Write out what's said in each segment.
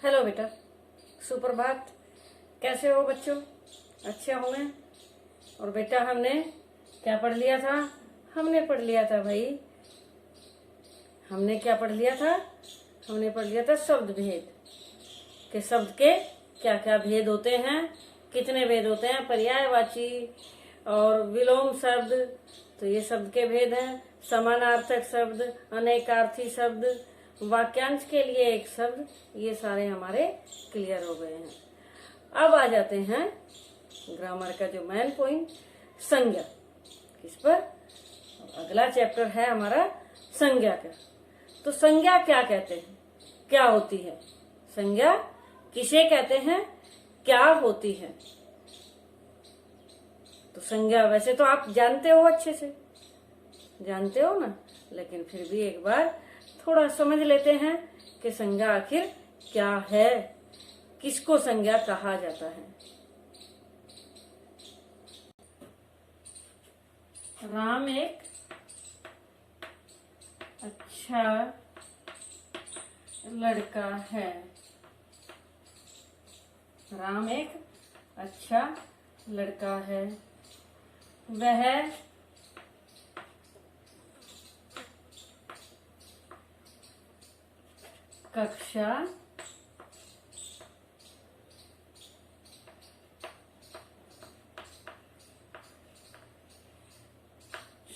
Hello बेटा, सुप्रभात। कैसे हो बच्चों? अच्छे होंगे। और बेटा हमने क्या पढ़ लिया था? हमने पढ़ लिया था भाई, हमने क्या पढ़ लिया था? हमने पढ़ लिया था शब्द भेद के शब्द के क्या क्या भेद होते हैं, कितने भेद होते हैं, पर्यायवाची और विलोम शब्द। तो ये शब्द के भेद हैं। समानार्थक शब्द, अनेकार्थी शब्द, वाक्यांश के लिए एक शब्द, ये सारे हमारे क्लियर हो गए हैं। अब आ जाते हैं ग्रामर का जो मेन पॉइंट, संज्ञा। किस पर? अगला चैप्टर है हमारा संज्ञा का। तो संज्ञा क्या कहते हैं, क्या होती है? संज्ञा किसे कहते हैं, क्या होती है? तो संज्ञा वैसे तो आप जानते हो, अच्छे से जानते हो ना, लेकिन फिर भी एक बार थोड़ा समझ लेते हैं कि संज्ञा आखिर क्या है, किसको संज्ञा कहा जाता है। राम एक अच्छा लड़का है। राम एक अच्छा लड़का है। वह कक्षा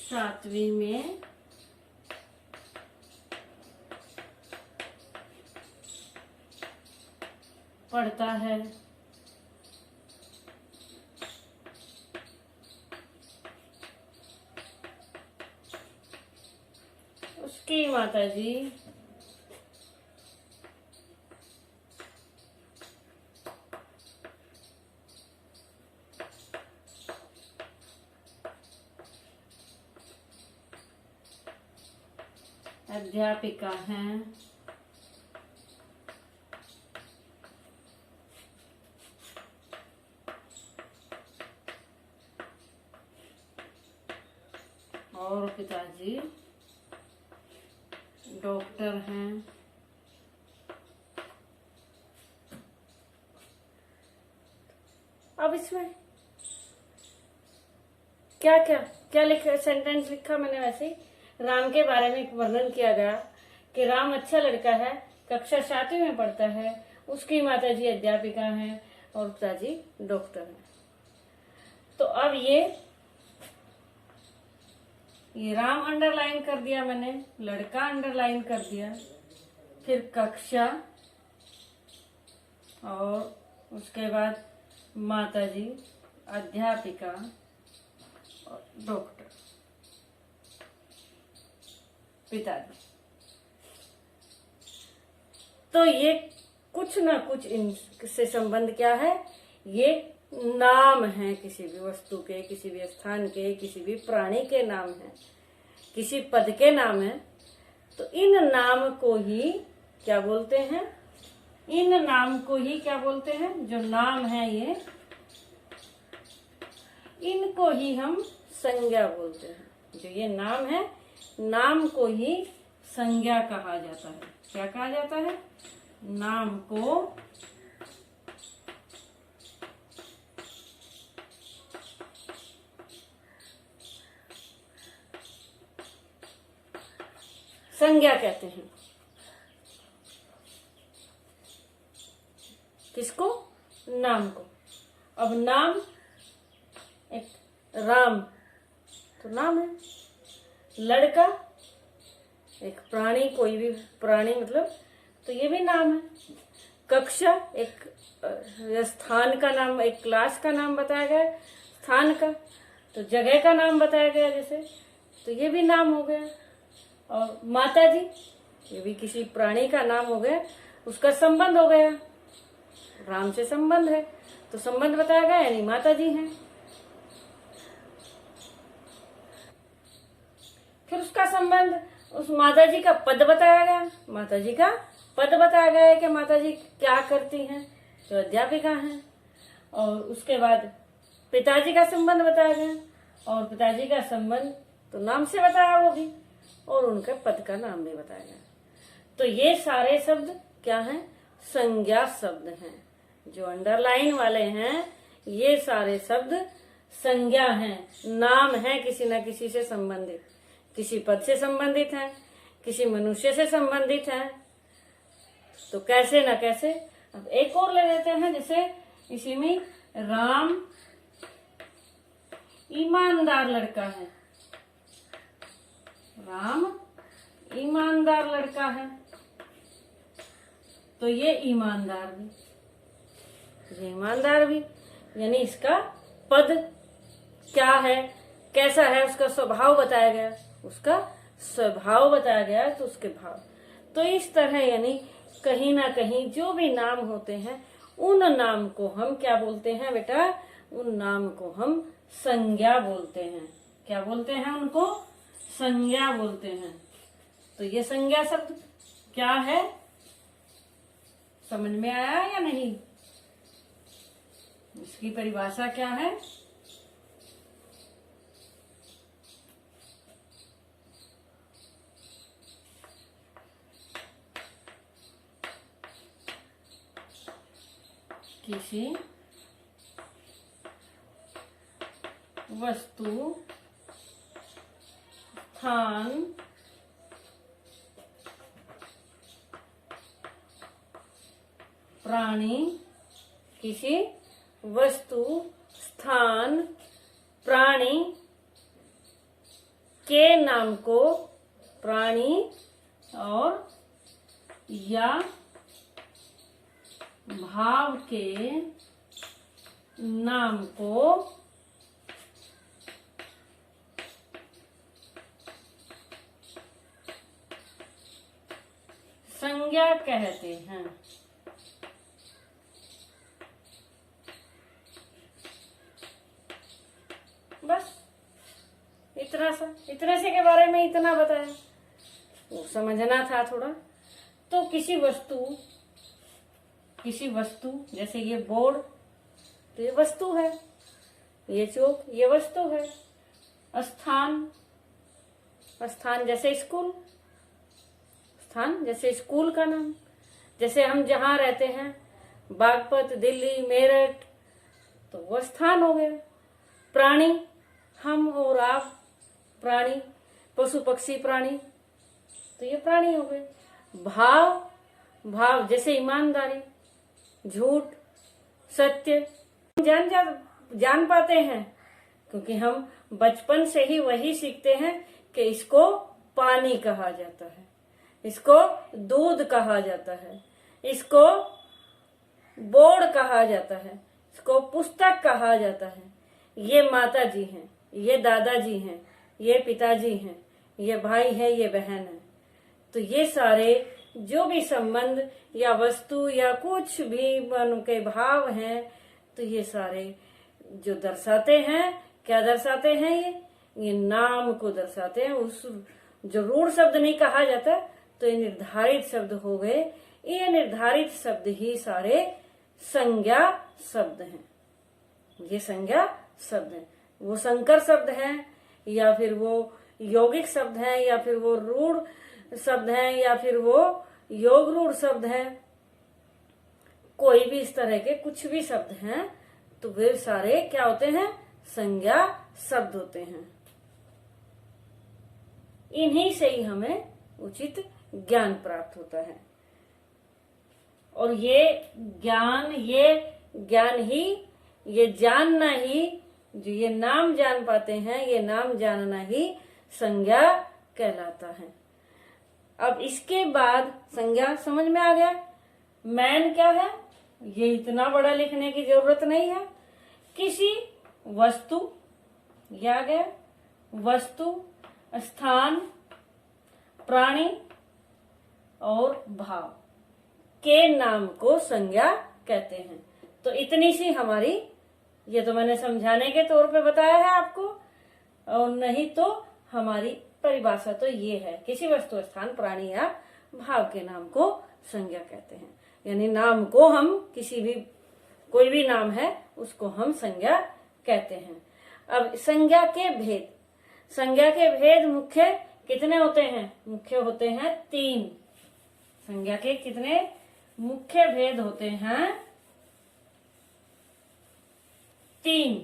7वीं में पढ़ता है। उसकी माताजी अध्यापिका हैं। और पिताजी डॉक्टर हैं। अब इसमें क्या क्या क्या लिखा, सेंटेंस लिखा मैंने वैसे ही। राम के बारे में वर्णन किया गया कि राम अच्छा लड़का है, कक्षा 7वीं में पढ़ता है, उसकी माताजी अध्यापिका हैं और पिताजी डॉक्टर हैं। तो अब ये राम अंडरलाइन कर दिया मैंने, लड़का अंडरलाइन कर दिया, फिर कक्षा और उसके बाद माताजी अध्यापिका और डॉक्टर पिताजी। तो ये कुछ ना कुछ इनसे संबंध क्या है, ये नाम है किसी भी वस्तु के, किसी भी स्थान के, किसी भी प्राणी के नाम है, किसी पद के नाम है। तो इन नाम को ही क्या बोलते हैं, इन नाम को ही क्या बोलते हैं, जो नाम है ये, इनको ही हम संज्ञा बोलते हैं। जो ये नाम है, नाम को ही संज्ञा कहा जाता है। क्या कहा जाता है? नाम को संज्ञा कहते हैं। किसको? नाम को। अब नाम, एक राम तो नाम है, लड़का एक प्राणी, कोई भी प्राणी मतलब, तो ये भी नाम है। कक्षा एक स्थान का नाम, एक क्लास का नाम बताया गया, स्थान का, तो जगह का नाम बताया गया जैसे, तो ये भी नाम हो गया। और माताजी, ये भी किसी प्राणी का नाम हो गया, उसका संबंध हो गया, राम से संबंध है तो संबंध बताया गया, यानी माताजी हैं। फिर उसका संबंध, उस माताजी का पद बताया गया, माताजी का पद बताया गया है कि माताजी क्या करती हैं, जो अध्यापिका हैं। और उसके बाद पिताजी का संबंध बताया गया, और पिताजी का संबंध तो नाम से बताया वो भी, और उनके पद का नाम भी बताया गया। तो ये सारे शब्द क्या हैं? संज्ञा शब्द हैं। जो अंडरलाइन वाले हैं ये सारे शब्द संज्ञा हैं, नाम है, किसी न किसी से संबंधित, किसी पद से संबंधित है, किसी मनुष्य से संबंधित है। तो कैसे न कैसे। अब एक और ले लेते हैं, जैसे इसी में राम ईमानदार लड़का है। राम ईमानदार लड़का है, तो ये ईमानदार भी, ये ईमानदार भी, यानी इसका पद क्या है, कैसा है, उसका स्वभाव बताया गया, उसका स्वभाव बताया गया, तो उसके भाव। तो इस तरह यानी कहीं ना कहीं जो भी नाम होते हैं उन नाम को हम क्या बोलते हैं बेटा, उन नाम को हम संज्ञा बोलते हैं। क्या बोलते हैं उनको? संज्ञा बोलते हैं। तो ये संज्ञा शब्द क्या है, समझ में आया या नहीं? इसकी परिभाषा क्या है? किसी वस्तु, स्थान, प्राणी, किसी वस्तु, स्थान, प्राणी के नाम को, प्राणी और या भाव के नाम को संज्ञा कहते हैं। बस इतने से के बारे में इतना बताया, वो समझना था थोड़ा। तो किसी वस्तु जैसे ये बोर्ड, तो ये वस्तु है, ये चौक, ये वस्तु है। स्थान जैसे स्कूल, स्थान जैसे स्कूल का नाम, जैसे हम जहाँ रहते हैं बागपत, दिल्ली, मेरठ, तो वो स्थान हो गया। प्राणी, हम और आप, प्राणी, पशु पक्षी प्राणी, तो ये प्राणी हो गए। भाव जैसे ईमानदारी, झूठ, सत्य, जान पाते हैं क्योंकि हम बचपन से ही वही सीखते हैं कि इसको पानी कहा जाता है, इसको दूध कहा जाता है, इसको बोर्ड कहा जाता है, इसको पुस्तक कहा जाता है। ये माता जी हैं, ये दादाजी हैं, ये पिताजी हैं, ये भाई है, ये बहन है। तो ये सारे जो भी संबंध या वस्तु या कुछ भी मन के भाव हैं, तो ये सारे जो दर्शाते हैं, क्या दर्शाते हैं? ये नाम को दर्शाते हैं। उस जो रूढ़ शब्द नहीं कहा जाता, तो ये निर्धारित शब्द हो गए। ये निर्धारित शब्द ही सारे संज्ञा शब्द हैं। ये संज्ञा शब्द हैं। वो संकर शब्द हैं, या फिर वो यौगिक शब्द हैं, या फिर वो रूढ़ शब्द हैं, या फिर वो योग रूढ़ शब्द हैं। कोई भी इस तरह के कुछ भी शब्द हैं, तो वे सारे क्या होते हैं? संज्ञा शब्द होते हैं। इन्हीं से ही हमें उचित ज्ञान प्राप्त होता है। और ये ज्ञान ही, ये जानना ही, जो ये नाम जान पाते हैं, ये नाम जानना ही संज्ञा कहलाता है। अब इसके बाद संज्ञा समझ में आ गया। मैन क्या है, ये इतना बड़ा लिखने की जरूरत नहीं है। किसी वस्तु, ये आ गया, वस्तु, स्थान, प्राणी और भाव के नाम को संज्ञा कहते हैं। तो इतनी सी हमारी, ये तो मैंने समझाने के तौर पे बताया है आपको, और नहीं तो हमारी परिभाषा तो ये है, किसी वस्तु, स्थान, प्राणी या भाव के नाम को संज्ञा कहते हैं। यानी नाम को हम किसी भी, कोई भी नाम है उसको हम संज्ञा कहते हैं। अब संज्ञा के भेद मुख्य कितने होते हैं? मुख्य होते हैं 3। संज्ञा के कितने मुख्य भेद होते हैं 3।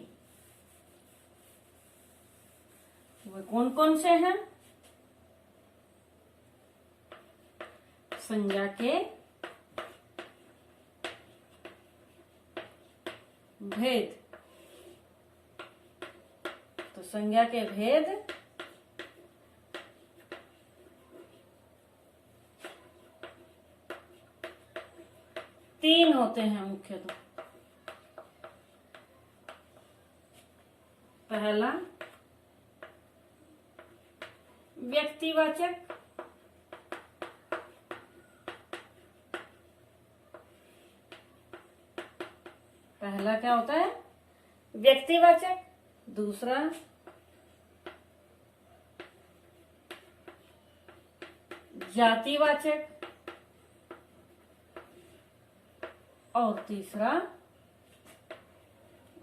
वो कौन कौन से हैं? संज्ञा के भेद। तो संज्ञा के भेद तीन होते हैं मुख्यतः। पहला व्यक्तिवाचक, पहला क्या होता है? व्यक्तिवाचक। दूसरा जातिवाचक और तीसरा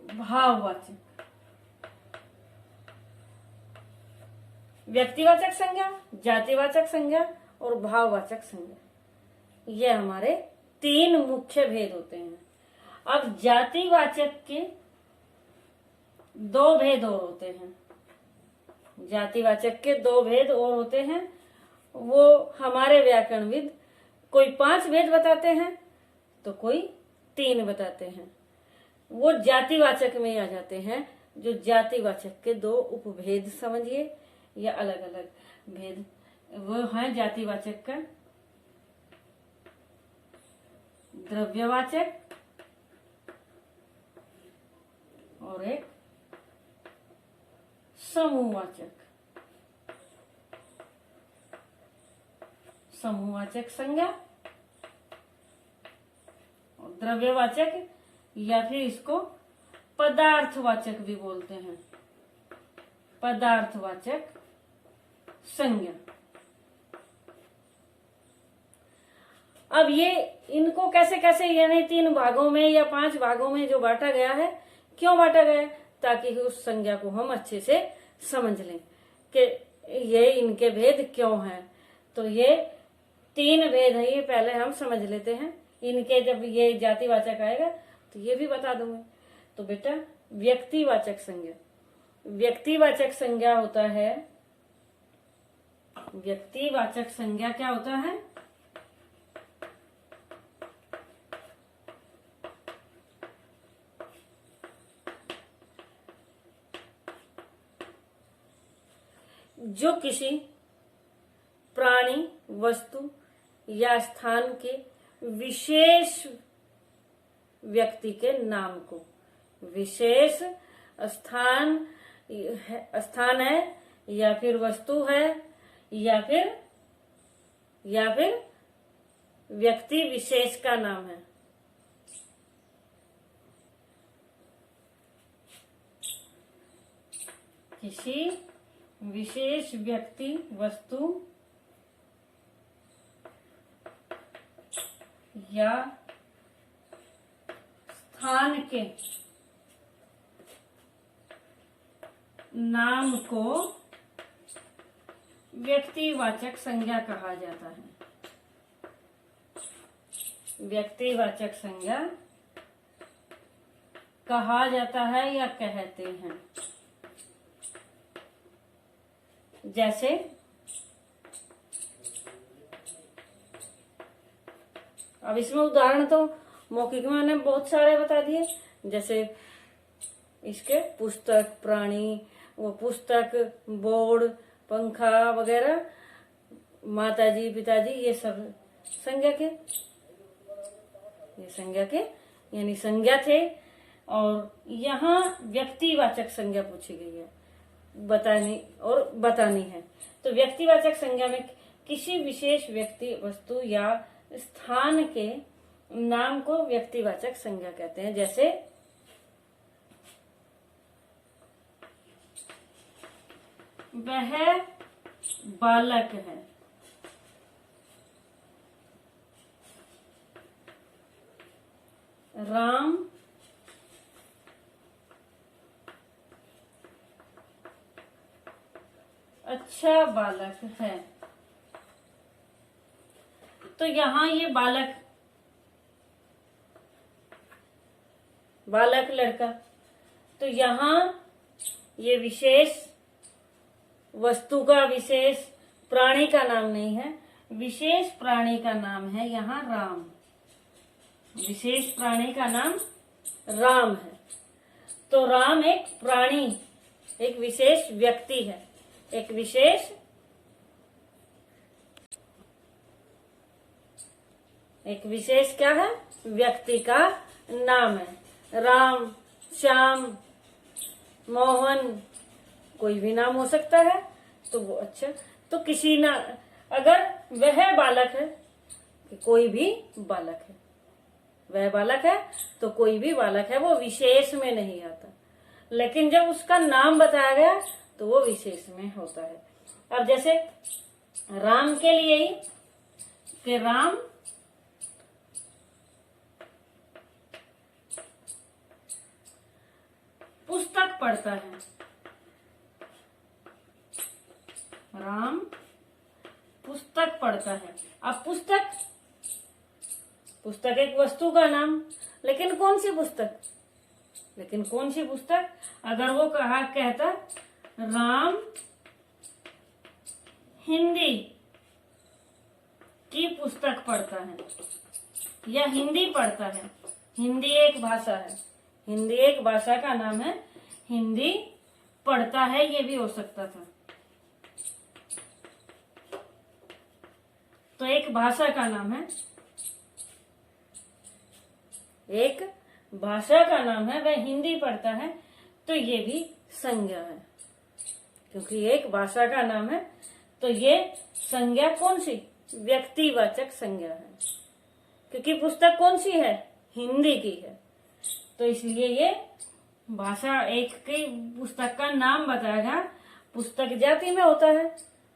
भाववाचक। व्यक्तिवाचक संज्ञा, जातिवाचक संज्ञा और भाववाचक संज्ञा, ये हमारे 3 मुख्य भेद होते हैं। अब जातिवाचक के 2 भेद और होते हैं। जातिवाचक के 2 भेद और होते हैं। वो हमारे व्याकरणविद कोई 5 भेद बताते हैं तो कोई 3 बताते हैं। वो जातिवाचक में आ जाते हैं। जो जातिवाचक के 2 उपभेद समझिए या अलग अलग भेद, वो है जातिवाचक का द्रव्यवाचक और एक समूहवाचक। समूहवाचक संज्ञा और द्रव्यवाचक या फिर इसको पदार्थवाचक भी बोलते हैं। पदार्थवाचक संज्ञा। अब ये इनको कैसे कैसे यानी 3 भागों में या 5 भागों में जो बांटा गया है, क्यों बांटा गया है? ताकि उस संज्ञा को हम अच्छे से समझ लें कि ये इनके भेद क्यों हैं। तो ये 3 भेद है, ये पहले हम समझ लेते हैं। इनके जब ये जातिवाचक आएगा तो ये भी बता दूंगा। तो बेटा व्यक्तिवाचक संज्ञा, व्यक्तिवाचक संज्ञा होता है, व्यक्तिवाचक संज्ञा क्या होता है? जो किसी प्राणी, वस्तु या स्थान के विशेष व्यक्ति के नाम को, विशेष स्थान है या फिर वस्तु है या फिर व्यक्ति विशेष का नाम है। किसी विशेष व्यक्ति, वस्तु या स्थान के नाम को व्यक्तिवाचक संज्ञा कहा जाता है। व्यक्तिवाचक संज्ञा कहा जाता है या कहते हैं। जैसे अब इसमें उदाहरण तो मौखिक में मैंने बहुत सारे बता दिए। जैसे इसके पुस्तक, प्राणी, वो पुस्तक, बोर्ड, पंखा वगैरह, माताजी, पिताजी, ये सब संज्ञा के, ये संज्ञा के यानी संज्ञा थे। और यहाँ व्यक्तिवाचक संज्ञा पूछी गई है, बतानी है। तो व्यक्तिवाचक संज्ञा में किसी विशेष व्यक्ति, वस्तु या स्थान के नाम को व्यक्तिवाचक संज्ञा कहते हैं। जैसे वह बालक है, राम अच्छा बालक है। तो यहाँ ये बालक बालक, लड़का। तो यहाँ ये विशेष वस्तु का, विशेष प्राणी का नाम नहीं है, विशेष प्राणी का नाम है यहाँ राम। विशेष प्राणी का नाम राम है। तो राम एक प्राणी, एक विशेष व्यक्ति है, एक विशेष क्या है, व्यक्ति का नाम है। राम, श्याम, मोहन, कोई भी नाम हो सकता है। तो वो अच्छा, तो किसी ना, अगर वह बालक है, कोई भी बालक है, वह बालक है तो कोई भी बालक है, वो विशेष में नहीं आता। लेकिन जब उसका नाम बताया गया तो वो विशेष में होता है। अब जैसे राम के लिए ही कि राम पुस्तक पढ़ता है, राम पुस्तक पढ़ता है। अब पुस्तक एक वस्तु का नाम, लेकिन कौन सी पुस्तक? अगर वो कहता राम हिंदी की पुस्तक पढ़ता है या हिंदी पढ़ता है, हिंदी एक भाषा है, हिंदी एक भाषा का नाम है, हिंदी पढ़ता है, ये भी हो सकता था। तो एक भाषा का नाम है, एक भाषा का नाम है, वह हिंदी पढ़ता है, तो ये भी संज्ञा है। क्योंकि एक भाषा का नाम है तो ये संज्ञा कौन सी? व्यक्तिवाचक संज्ञा है। क्योंकि पुस्तक कौन सी है? हिंदी की है। तो इसलिए ये भाषा एक की पुस्तक का नाम बताएगा। पुस्तक जाति में होता है,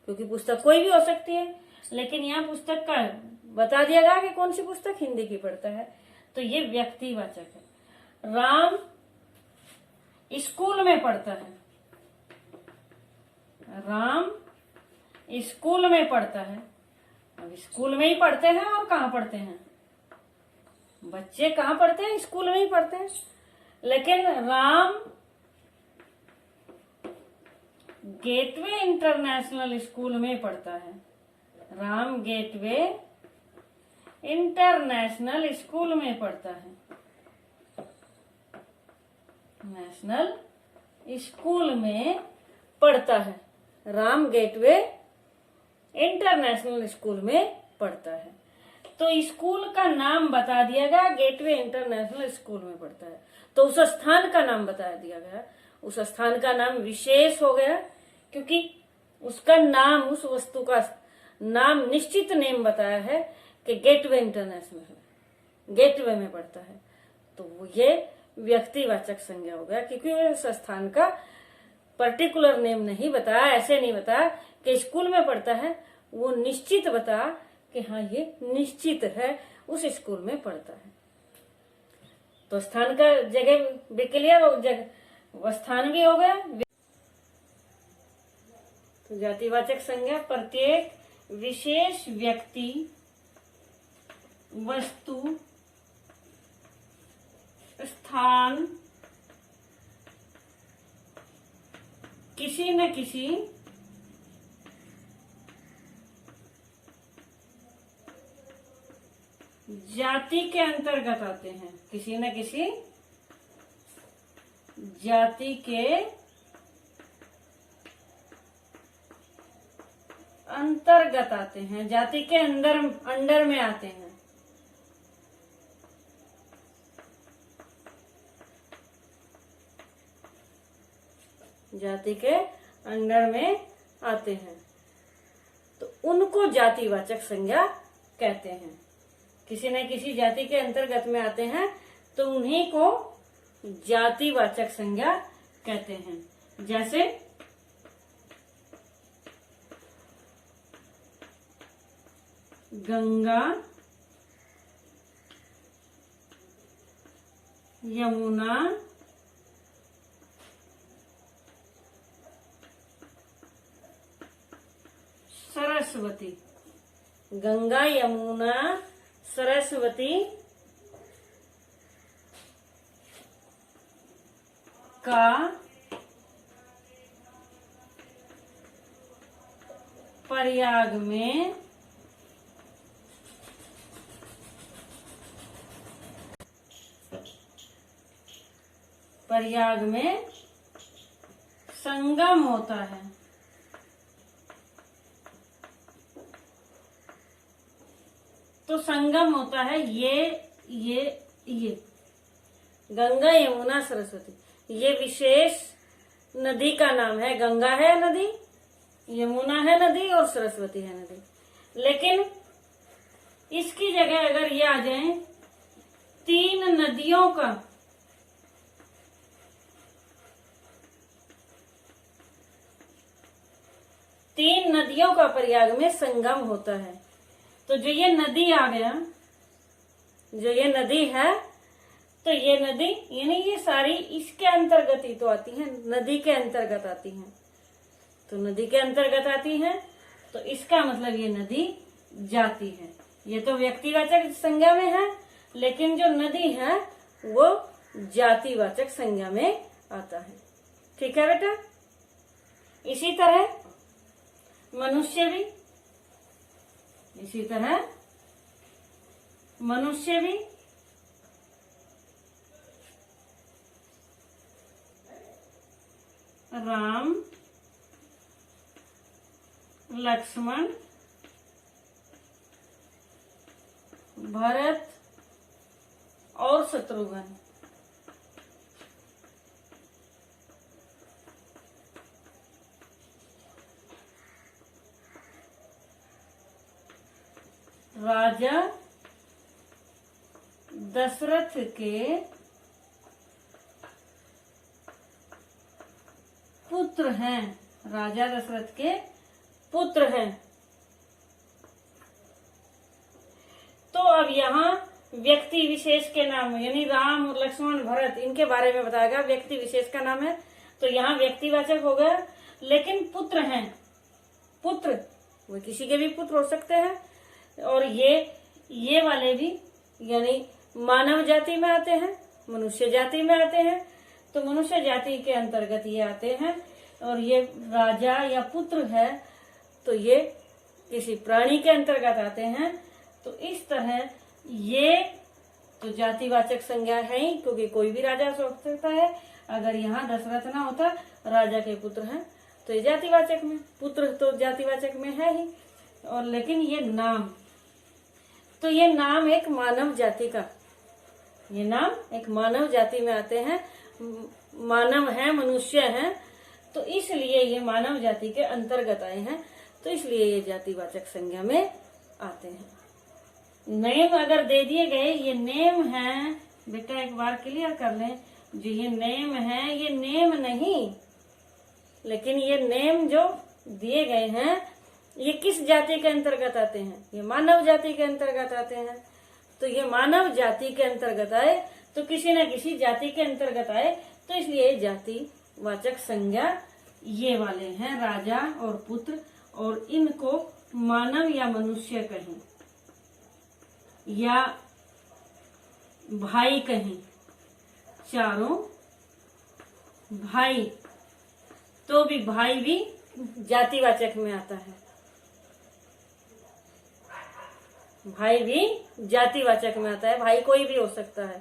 क्योंकि पुस्तक कोई भी हो सकती है, लेकिन यहाँ पुस्तक का बता दिया गया कि कौन सी पुस्तक हिंदी की पढ़ता है, तो ये व्यक्तिवाचक है। राम स्कूल में पढ़ता है, राम स्कूल में पढ़ता है। अब स्कूल में ही पढ़ते हैं और कहाँ पढ़ते हैं? बच्चे कहाँ पढ़ते हैं? स्कूल में ही पढ़ते हैं। लेकिन राम गेटवे इंटरनेशनल स्कूल में पढ़ता है, राम गेटवे इंटरनेशनल स्कूल में पढ़ता है, नेशनल स्कूल में पढ़ता है, राम गेटवे इंटरनेशनल स्कूल में पढ़ता है। तो स्कूल का नाम बता दिया गया, गेटवे इंटरनेशनल स्कूल में पढ़ता है। तो उस स्थान का नाम बता दिया गया, उस स्थान का नाम विशेष हो गया, क्योंकि उसका नाम, उस वस्तु का नाम, निश्चित नेम बताया है कि गेटवे इंटरनेशनल है, गेटवे में पढ़ता है। तो ये व्यक्तिवाचक संज्ञा हो गया, क्योंकि उस स्थान का पर्टिकुलर नेम नहीं बताया, ऐसे नहीं बताया कि स्कूल में पढ़ता है, वो निश्चित बताया कि हाँ ये निश्चित है उस स्कूल में पढ़ता है। तो स्थान का जगह भी क्लियर हो, जगह स्थान भी हो गया। तो जातिवाचक संज्ञा प्रत्येक विशेष व्यक्ति, वस्तु, स्थान, किसी न किसी जाति के अंतर्गत आते हैं, किसी न किसी जाति के अंतर्गत आते हैं, जाति के अंडर में आते हैं। जाति के अंडर में आते हैं तो उनको जातिवाचक संज्ञा कहते हैं। किसी न किसी जाति के अंतर्गत में आते हैं तो उन्हीं को जातिवाचक संज्ञा कहते हैं। जैसे गंगा, यमुना, सरस्वती। गंगा, यमुना, सरस्वती का प्रयाग में संगम होता है। तो संगम होता है ये गंगा यमुना सरस्वती, ये विशेष नदी का नाम है। गंगा है नदी, यमुना है नदी और सरस्वती है नदी। लेकिन इसकी जगह अगर ये आ जाए तीन नदियों का प्रयाग में संगम होता है। तो जो ये नदी आ गया, जो ये नदी है, तो ये नदी यानी ये सारी इसके अंतर्गत ही तो आती है, नदी के अंतर्गत आती हैं। तो नदी के अंतर्गत आती है तो इसका मतलब ये नदी जाति है। ये तो व्यक्तिवाचक संज्ञा में है, लेकिन जो नदी है वो जातिवाचक संज्ञा में आता है। ठीक है बेटा। इसी तरह मनुष्य भी, राम, लक्ष्मण, भरत और शत्रुघ्न, राजा दशरथ के पुत्र हैं। राजा दशरथ के पुत्र हैं। तो अब यहाँ व्यक्ति विशेष के नाम यानी राम, लक्ष्मण, भरत इनके बारे में बताएगा। व्यक्ति विशेष का नाम है तो यहाँ व्यक्तिवाचक हो गया। लेकिन पुत्र हैं, पुत्र वो किसी के भी पुत्र हो सकते हैं। और ये वाले भी यानी मानव जाति में आते हैं, मनुष्य जाति में आते हैं। तो मनुष्य जाति के अंतर्गत ये आते हैं। और ये राजा या पुत्र है तो ये किसी प्राणी के अंतर्गत आते हैं। तो इस तरह ये तो जातिवाचक संज्ञा है ही, क्योंकि कोई भी राजा हो सकता है। अगर यहाँ दशरथ ना होता, राजा के पुत्र हैं, तो ये जातिवाचक में, पुत्र तो जातिवाचक में है ही। और लेकिन ये नाम, तो ये नाम एक मानव जाति का, ये नाम एक मानव जाति में आते हैं। मानव है, मनुष्य है, तो इसलिए ये मानव जाति के अंतर्गत आए हैं। तो इसलिए ये जातिवाचक संज्ञा में आते हैं। नेम अगर दे दिए गए, ये नेम है बेटा, एक बार क्लियर कर लें। जो ये नेम है, ये नेम नहीं, लेकिन ये नेम जो दिए गए हैं ये किस जाति के अंतर्गत आते हैं? ये मानव जाति के अंतर्गत आते हैं। तो ये मानव जाति के अंतर्गत आए तो किसी न किसी जाति के अंतर्गत आए, तो इसलिए जातिवाचक संज्ञा ये वाले हैं, राजा और पुत्र। और इनको मानव या मनुष्य कहें या भाई कहें, चारों भाई, तो भी भाई भी जातिवाचक में आता है। भाई भी जातिवाचक में आता है, भाई कोई भी हो सकता है।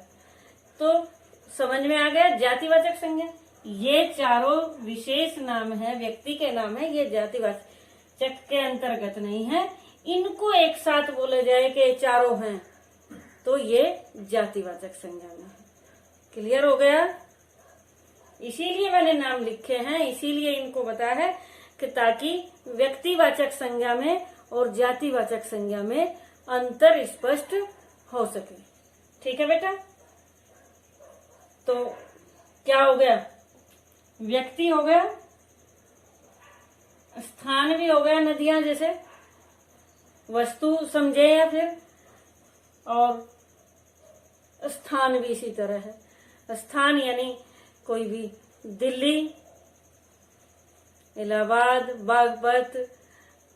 तो समझ में आ गया जातिवाचक संज्ञा। ये चारों विशेष नाम है, व्यक्ति के नाम है, ये जातिवाचक के अंतर्गत नहीं है। इनको एक साथ बोले जाए कि चारों हैं तो ये जातिवाचक संज्ञा में है। क्लियर हो गया? इसीलिए मैंने नाम लिखे हैं, इसीलिए इनको बताया है कि ताकि व्यक्तिवाचक संज्ञा में और जातिवाचक संज्ञा में अंतर स्पष्ट हो सके। ठीक है बेटा? तो क्या हो गया? व्यक्ति हो गया, स्थान भी हो गया, नदियां जैसे वस्तु समझे, या फिर और स्थान भी इसी तरह है। स्थान यानी कोई भी दिल्ली, इलाहाबाद, बागपत,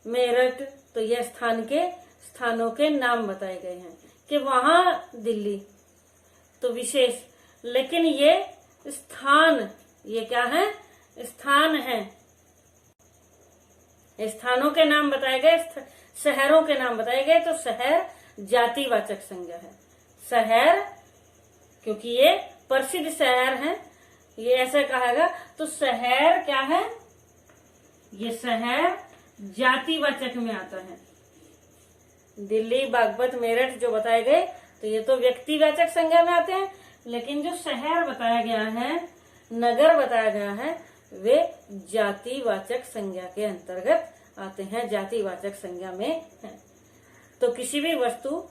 मेरठ, तो यह स्थानों के नाम बताए गए हैं कि वहां दिल्ली, तो विशेष। लेकिन ये स्थान ये क्या है? स्थान है। स्थानों के नाम बताए गए, शहरों के नाम बताए गए, तो शहर जातिवाचक संज्ञा है। शहर, क्योंकि ये प्रसिद्ध शहर है, ये ऐसे कहेगा, तो शहर क्या है? ये शहर जातिवाचक में आता है। दिल्ली, बागपत, मेरठ जो बताए गए, तो ये तो व्यक्तिवाचक संज्ञा में आते हैं, लेकिन जो शहर बताया गया है, नगर बताया गया है, वे जातिवाचक संज्ञा के अंतर्गत आते हैं, जातिवाचक संज्ञा में है। तो किसी भी वस्तु,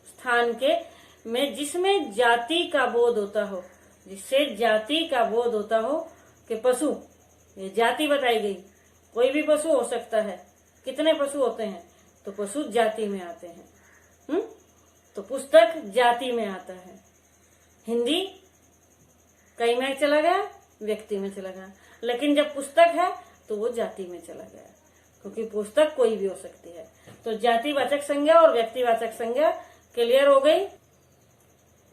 स्थान के में जिसमें जाति का बोध होता हो, जिससे जाति का बोध होता हो, कि पशु, ये जाति बताई गई, कोई भी पशु हो सकता है। कितने पशु होते हैं? तो पशु जाति में आते हैं। तो पुस्तक जाति में आता है। हिंदी कई में चला गया, व्यक्ति में चला गया, लेकिन जब पुस्तक है तो वो जाति में चला गया, क्योंकि पुस्तक कोई भी हो सकती है। तो जातिवाचक संज्ञा और व्यक्तिवाचक संज्ञा क्लियर हो गई।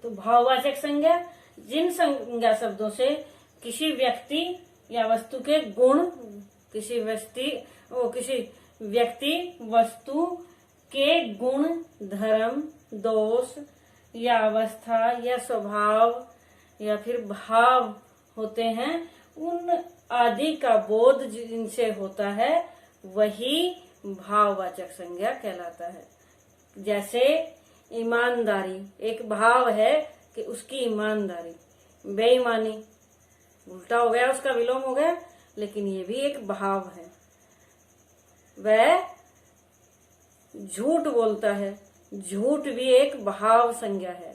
तो भाववाचक संज्ञा, जिन संज्ञा शब्दों से किसी व्यक्ति या वस्तु के गुण, किसी व्यक्ति वस्तु के गुण, धर्म, दोष या अवस्था या स्वभाव या फिर भाव होते हैं, उन आदि का बोध जिनसे होता है, वही भाववाचक संज्ञा कहलाता है। जैसे ईमानदारी एक भाव है कि उसकी ईमानदारी, बेईमानी उल्टा हो गया, उसका विलोम हो गया, लेकिन ये भी एक भाव है। वह झूठ बोलता है, झूठ भी एक भाव संज्ञा है।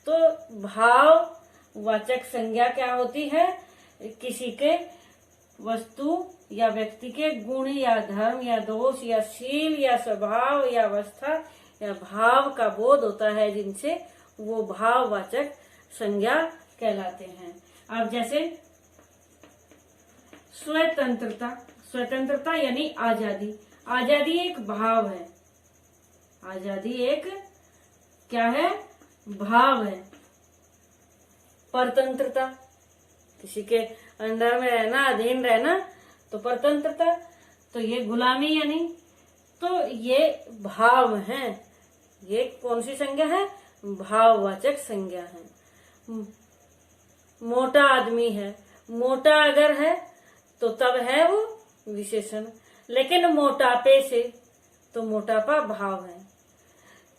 तो भाववाचक संज्ञा क्या होती है? किसी के वस्तु या व्यक्ति के गुण या धर्म या दोष या शील या स्वभाव या अवस्था या भाव का बोध होता है, जिनसे वो भाववाचक संज्ञा कहलाते हैं। अब जैसे स्वतंत्रता, स्वतंत्रता यानी आजादी, आजादी एक भाव है। आजादी एक क्या है? भाव है। परतंत्रता, किसी के अंडर में रहना, अधीन रहना, तो परतंत्रता। तो ये गुलामी यानी, तो ये भाव है। ये कौन सी संज्ञा है? भाववाचक संज्ञा है। मोटा आदमी है, मोटा अगर है तो तब है वो विशेषण, लेकिन मोटापे से, तो मोटापा भाव है।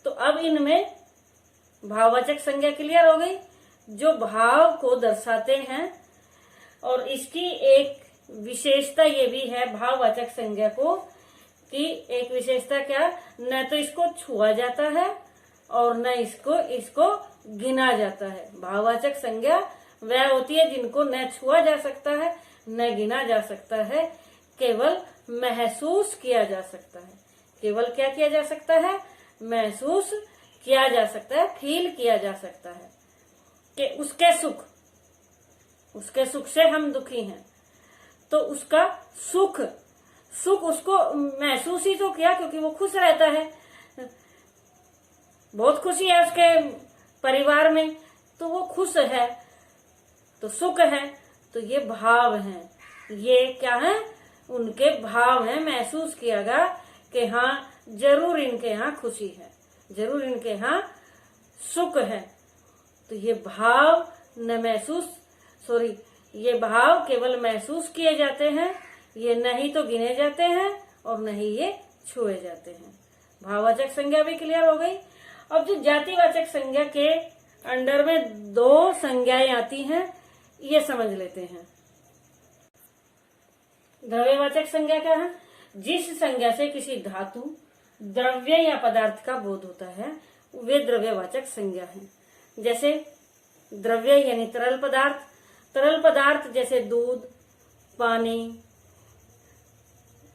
तो अब इनमें भाववाचक संज्ञा क्लियर हो गई, जो भाव को दर्शाते हैं। और इसकी एक विशेषता ये भी है भाववाचक संज्ञा को, कि एक विशेषता क्या? न तो इसको छुआ जाता है और न इसको गिना जाता है। भाववाचक संज्ञा वह होती है जिनको न छुआ जा सकता है, न गिना जा सकता है, केवल महसूस किया जा सकता है। केवल क्या किया जा सकता है? महसूस किया जा सकता है, फील किया जा सकता है कि उसके सुख से हम दुखी हैं, तो उसका सुख उसको महसूस ही तो किया, क्योंकि वो खुश रहता है, बहुत खुशी है उसके परिवार में, तो वो खुश है, तो सुख है। तो ये भाव है, ये क्या है? उनके भाव है। महसूस किया गया कि हाँ जरूर इनके यहाँ खुशी है, जरूर इनके यहाँ सुख है। तो ये भाव ये भाव केवल महसूस किए जाते हैं, ये नहीं तो गिने जाते हैं और नहीं ये छुए जाते हैं। भाववाचक संज्ञा भी क्लियर हो गई। अब जो जातिवाचक संज्ञा के अंडर में दो संज्ञाएं आती हैं, ये समझ लेते हैं। द्रव्यवाचक संज्ञा क्या है? जिस संज्ञा से किसी धातु, द्रव्य या पदार्थ का बोध होता है, वे द्रव्यवाचक संज्ञा है। जैसे द्रव्य यानी तरल पदार्थ, तरल पदार्थ जैसे दूध, पानी,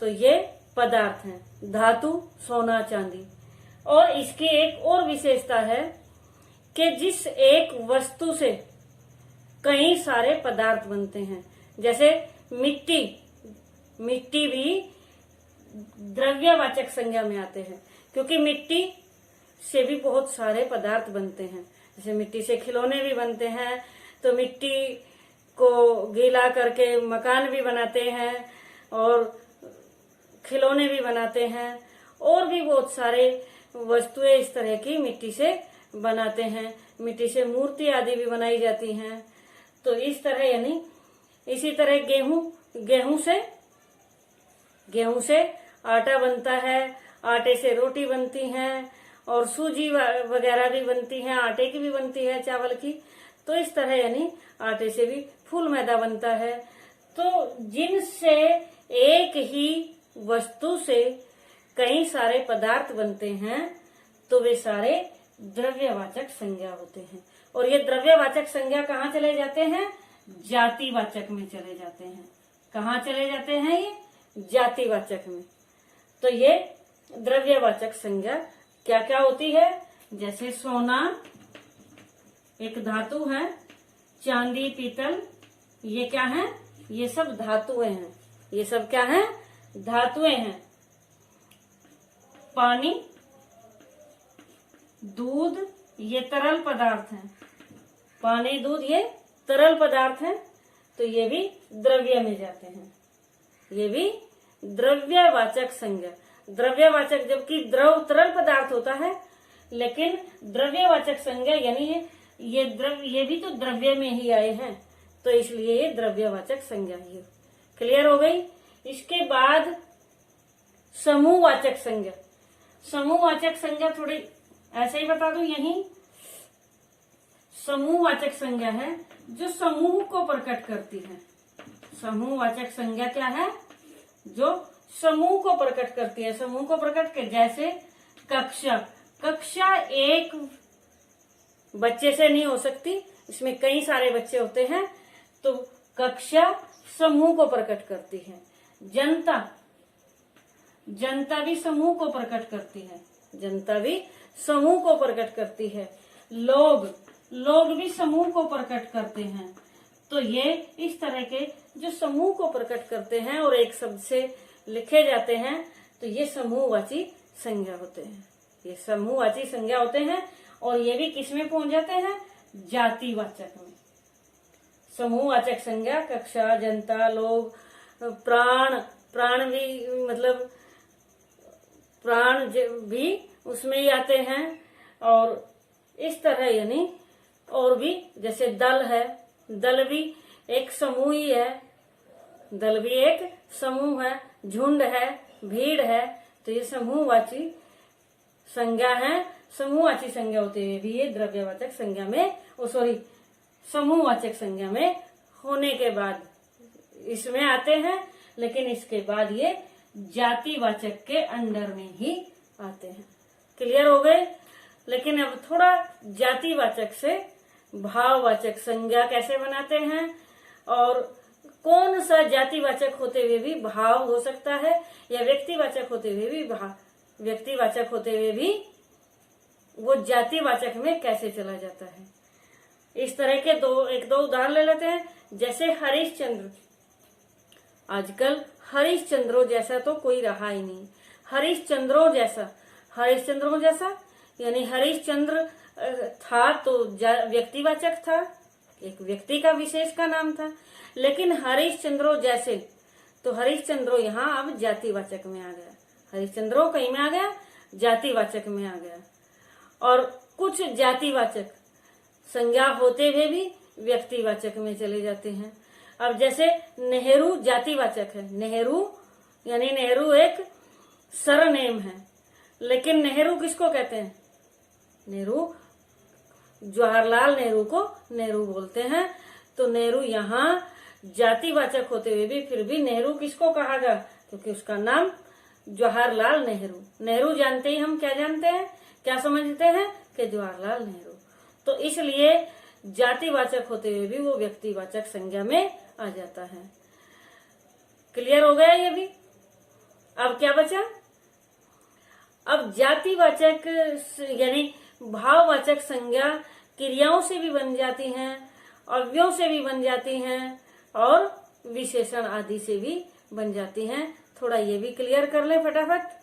तो ये पदार्थ हैं। धातु सोना चांदी। और इसकी एक और विशेषता है कि जिस एक वस्तु से कई सारे पदार्थ बनते हैं, जैसे मिट्टी भी द्रव्यवाचक संज्ञा में आते हैं, क्योंकि मिट्टी से भी बहुत सारे पदार्थ बनते हैं। जैसे मिट्टी से खिलौने भी बनते हैं, तो मिट्टी को गीला करके मकान भी बनाते हैं और खिलौने भी बनाते हैं, और भी बहुत सारे वस्तुएं इस तरह की मिट्टी से बनाते हैं। मिट्टी से मूर्ति आदि भी बनाई जाती हैं। तो इस तरह यानी इसी तरह गेहूं से आटा बनता है, आटे से रोटी बनती है, और सूजी वगैरह भी बनती है, आटे की भी बनती है, चावल की। तो इस तरह यानी आटे से भी फूल मैदा बनता है। तो जिनसे एक ही वस्तु से कई सारे पदार्थ बनते हैं तो वे सारे द्रव्यवाचक संज्ञा होते हैं। और ये द्रव्यवाचक संज्ञा कहाँ चले जाते हैं? जातिवाचक में चले जाते हैं। कहाँ चले जाते हैं? ये जातिवाचक में। तो ये द्रव्यवाचक संज्ञा क्या क्या होती है? जैसे सोना एक धातु है, चांदी, पीतल, ये क्या है? ये सब धातुएं हैं। ये सब क्या है? धातुएं हैं। पानी, दूध, ये तरल पदार्थ हैं। पानी, दूध, ये तरल पदार्थ हैं। तो ये भी द्रव्य में जाते हैं। ये भी द्रव्यवाचक संज्ञा। द्रव्यवाचक जबकि द्रव तरल पदार्थ होता है, लेकिन द्रव्यवाचक संज्ञा यानी ये भी तो द्रव्य में ही आए हैं, तो इसलिए ये द्रव्यवाचक संज्ञा ही है। क्लियर हो गई? इसके बाद समूहवाचक संज्ञा। समूहवाचक संज्ञा थोड़ी ऐसे ही बता दूं, यही समूहवाचक संज्ञा है जो समूह को प्रकट करती है। समूहवाचक संज्ञा क्या है? जो समूह को प्रकट करती है। समूह को प्रकट कर, जैसे कक्षा। कक्षा एक बच्चे से नहीं हो सकती, इसमें कई सारे बच्चे होते हैं, तो कक्षा समूह को प्रकट करती है। जनता, जनता भी समूह को प्रकट करती है। जनता भी समूह को प्रकट करती है। लोग, लोग भी समूह को प्रकट करते हैं। तो ये इस तरह के जो समूह को प्रकट करते हैं और एक शब्द से लिखे जाते हैं, तो ये समूहवाची संज्ञा होते हैं। ये समूहवाची संज्ञा होते हैं। और ये भी किस में पहुंच जाते हैं? जातिवाचक में। समूहवाचक संज्ञा कक्षा, जनता, लोग, प्राण, प्राण भी मतलब प्राण भी उसमें ही आते हैं। और इस तरह यानी और भी, जैसे दल है, दल भी एक समूह ही है। दल भी एक समूह है। झुंड है, भीड़ है, तो ये समूहवाची संज्ञा है। समूहवाची संज्ञा होते हुए भी ये द्रव्यवाचक संज्ञा में समूहवाचक संज्ञा में होने के बाद इसमें आते हैं, लेकिन इसके बाद ये जातिवाचक के अंडर में ही आते हैं। क्लियर हो गए? लेकिन अब थोड़ा जातिवाचक से भाववाचक संज्ञा कैसे बनाते हैं, और कौन सा जातिवाचक होते हुए भी भाव हो सकता है, या व्यक्तिवाचक होते हुए भी वो जातिवाचक में कैसे चला जाता है। इस तरह के एक दो उदाहरण ले लेते हैं। जैसे हरिश्चंद्र। आजकल हरिश्चंद्रों जैसा तो कोई रहा ही नहीं। हरिश्चंद्रों जैसा यानी हरिश्चंद्र था तो व्यक्तिवाचक था, एक व्यक्ति का विशेष का नाम था। लेकिन हरिश्चंद्रों जैसे, तो हरिश्चंद्रों यहाँ अब जातिवाचक में आ गया। हरिश्चंद्रों कहीं में आ गया? जातिवाचक में आ गया। और कुछ जातिवाचक संज्ञा होते हुए भी व्यक्तिवाचक में चले जाते हैं। अब जैसे नेहरू जातिवाचक है। नेहरू यानी नेहरू एक सरनेम है, लेकिन नेहरू किसको कहते हैं? नेहरू, जवाहरलाल नेहरू को नेहरू बोलते हैं। तो नेहरू यहाँ जातिवाचक होते हुए भी फिर भी नेहरू किसको कहा गया? क्योंकि उसका नाम जवाहरलाल नेहरू। नेहरू जानते ही हम क्या जानते हैं, क्या समझते हैं कि जवाहरलाल नेहरू। तो इसलिए जातिवाचक होते हुए भी वो व्यक्तिवाचक संज्ञा में आ जाता है। क्लियर हो गया ये भी? अब क्या बचा? अब जातिवाचक यानी भाववाचक संज्ञा क्रियाओं से भी बन जाती हैं, अव्ययों से भी बन जाती हैं, और विशेषण आदि से भी बन जाती हैं। थोड़ा ये भी क्लियर कर ले फटाफट।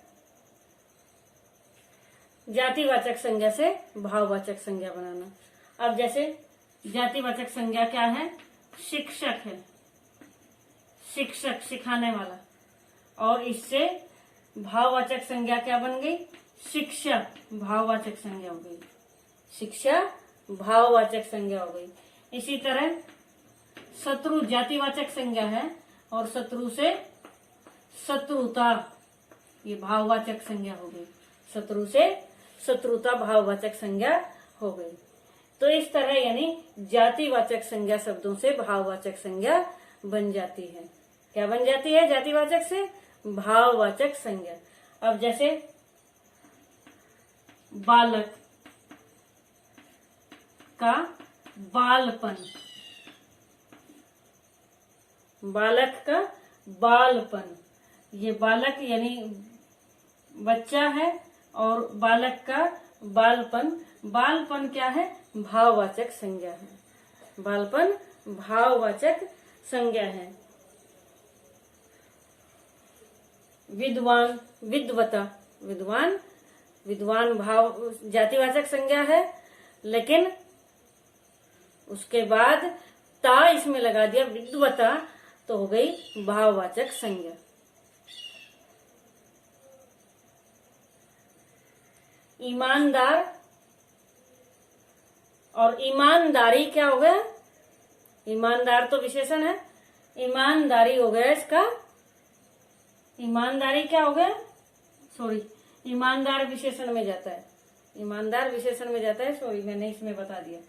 जातिवाचक संज्ञा से भाववाचक संज्ञा बनाना। अब जैसे जातिवाचक संज्ञा क्या है? शिक्षक है, शिक्षक सिखाने वाला, और इससे भाववाचक संज्ञा क्या बन गई? शिक्षा भाववाचक संज्ञा हो गई, शिक्षा भाववाचक संज्ञा हो गई। इसी तरह शत्रु जातिवाचक संज्ञा है, और शत्रु से शत्रुता ये भाववाचक संज्ञा हो गई, शत्रु से शत्रुता भाववाचक संज्ञा हो गई। तो इस तरह यानी जातिवाचक संज्ञा शब्दों से भाववाचक संज्ञा बन जाती है। क्या बन जाती है? जातिवाचक से भाववाचक संज्ञा। अब जैसे बालक का बालपन, बालक का बालपन, ये बालक यानी बच्चा है, और बालक का बालपन, बालपन क्या है? भाववाचक संज्ञा है, बालपन भाववाचक संज्ञा है। विद्वान विद्वता, विद्वान विद्वान भाव जातिवाचक संज्ञा है, लेकिन उसके बाद ता इसमें लगा दिया विद्वता, तो हो गई भाववाचक संज्ञा। ईमानदार और ईमानदारी क्या हो गया? ईमानदार तो विशेषण है, ईमानदारी हो गया इसका, ईमानदारी क्या हो गया? सॉरी, ईमानदार विशेषण में जाता है, ईमानदार विशेषण में जाता है, सॉरी मैंने इसमें बता दिया।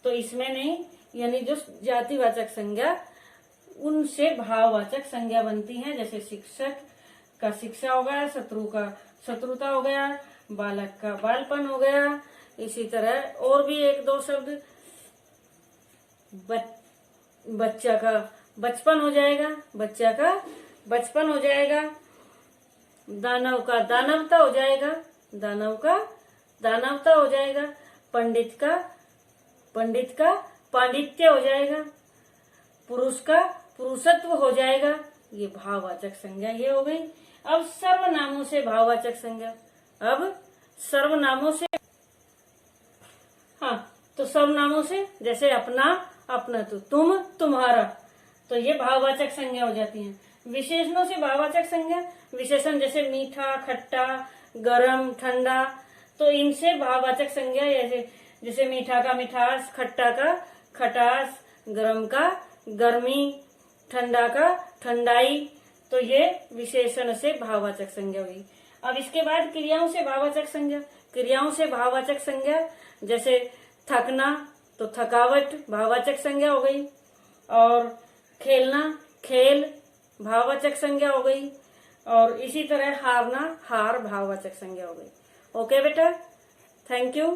तो इसमें नहीं, यानी जो जातिवाचक संज्ञा उनसे भाववाचक संज्ञा बनती है। जैसे शिक्षक का शिक्षा हो गया, शत्रु का शत्रुता हो गया, बालक का बालपन हो गया। इसी तरह और भी एक दो शब्द, बच्चा का बचपन हो जाएगा, बच्चा का बचपन हो जाएगा। दानव का दानवता हो जाएगा, दानव का दानवता हो जाएगा। पंडित का पांडित्य हो जाएगा। पुरुष का पुरुषत्व हो जाएगा। ये भाववाचक संज्ञा ये हो गई। अब सर्वनामों से भाववाचक संज्ञा, अब सर्वनामों से, हाँ, तो सर्वनामों से जैसे अपना अपनत्व, तुम तुम्हारा, तो ये भाववाचक संज्ञा हो जाती हैं। विशेषणों से भाववाचक संज्ञा, विशेषण जैसे मीठा, खट्टा, गरम, ठंडा, तो इनसे भाववाचक संज्ञा जैसे मीठा का मिठास, खट्टा का खटास, गरम का गर्मी, ठंडा का ठंडाई, तो ये विशेषण से भाववाचक संज्ञा हुई। अब इसके बाद क्रियाओं से भाववाचक संज्ञा, क्रियाओं से भाववाचक संज्ञा जैसे थकना, तो थकावट भाववाचक संज्ञा हो गई। और खेलना, खेल भाववाचक संज्ञा हो गई। और इसी तरह हारना, हार भाववाचक संज्ञा हो गई। ओके बेटा, थैंक यू।